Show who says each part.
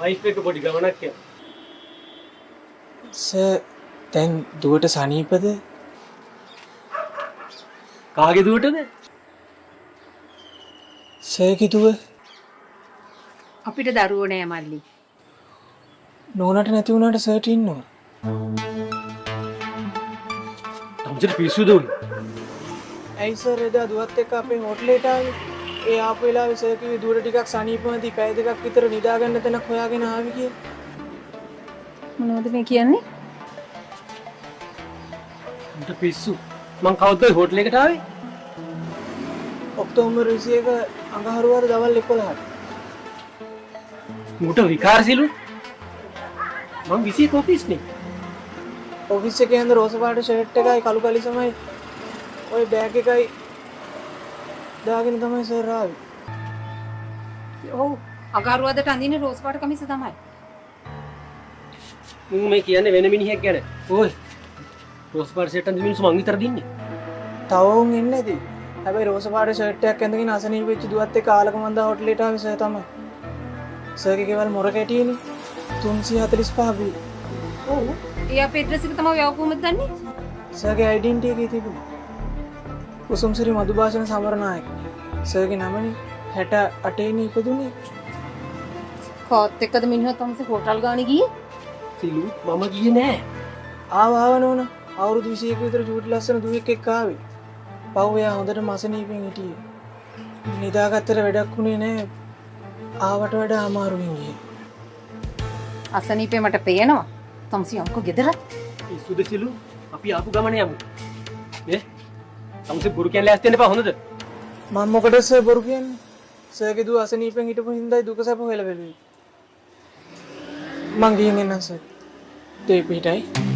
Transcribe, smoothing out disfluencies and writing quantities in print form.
Speaker 1: Wife එක පොඩි ගමනක් යනවා.
Speaker 2: සර් දැන් දුවට සනීපද?
Speaker 1: කාගේ දුවටද?
Speaker 2: සර්ගේ දුව
Speaker 3: අපිට දරුවෝ නෑ මල්ලි.
Speaker 2: නෝනට නැති වුණාට සර්ට ඉන්නවා.
Speaker 1: තමුසට පිස්සුද උන්?
Speaker 2: ඇයි සර් එදා දුවත් එක්ක අපේ හෝටලේට ආවේ? ඒ ආපු වෙලාවේ සර් කිව්වේ දුවට ටිකක් සනීපමදී පැය දෙකක් විතර නිදාගන්න තැනක් හොයාගෙන ආවි කියලා.
Speaker 3: මොනවද මේ කියන්නේ?
Speaker 1: උන්ට පිස්සු. මං කවුද හෝටලෙකට ආවේ?
Speaker 2: ඔක්තෝබර් 21 අඟහරුවාර දවල් 11ට.
Speaker 1: උන්ට විකාරසිලු. මං 21 ඔෆිස් නේ.
Speaker 2: ඔෆිස් එකේ යන රෝස පාට ෂර්ට් එකයි කළු කලිසමයි ওই බෑග් එකයි දාගෙන තමයි සර් ආවේ.
Speaker 3: ඔව් අගාරුවදට අඳින්නේ රෝස් පාට කමිස තමයි.
Speaker 1: මම මේ කියන්නේ වෙන මිනිහෙක් ගැන. ඕයි. රෝස් පාට සෙට් අඳින්න මිනිස්සු මං විතර දින්නේ.
Speaker 2: තව උන් එන්නේ නැති. හැබැයි රෝස පාට ෂර්ට් එකක් ඇඳගෙන අසනීප වෙච්ච දුවත් එක්ක ආලක මන්දා හෝටලේට ආවේ සර් තමයි. සර්ගේ ගෙවල් මොර කැටියනේ 345 බිල්.
Speaker 3: ඔව්. ඒ අපේ ඇඩ්‍රස් එක තමයි ඔයා කොහොමද දන්නේ?
Speaker 2: සර්ගේ ඩෙන්ටිටි එකේ තිබුණා. කුසුම්සිරි මధుභාෂණ සමරනායක. සර්ගේ නමනේ 68 නේ ඉපදුනේ.
Speaker 3: කාත් එක්කද මිනිහා තමයි හෝටල් ගානේ ගියේ?
Speaker 1: සිලු මම ගියේ නෑ.
Speaker 2: ආව නෝන අවුරුදු 21 විතර චූටි ලස්සන දුවෙක් එක්ක ආවේ. පව් එයා හොඳට මසනීපෙන් හිටියේ. නිදාගත්තට වැඩක් වුණේ නෑ. ආවට වඩා අමාරුවෙන් ගියේ.
Speaker 3: අසනීපේ මට පේනවා. තමසි අංකෝ ගෙදර.
Speaker 1: පිස්සුද සිලු? අපි ආපු ගමන යමු. නේ? තමුසේ බොරු කියන්නේ ලෑස්ති වෙන්න එපා හොඳද?
Speaker 2: මම මොකටද සර් බොරු කියන්නේ? සර්ගේ දුව අසනීපෙන් හිටපු හින්දායි දුක සැප හොයලා බැලුවේ. මං ගිහින් එන්නම් සර්. දෙපිටයි.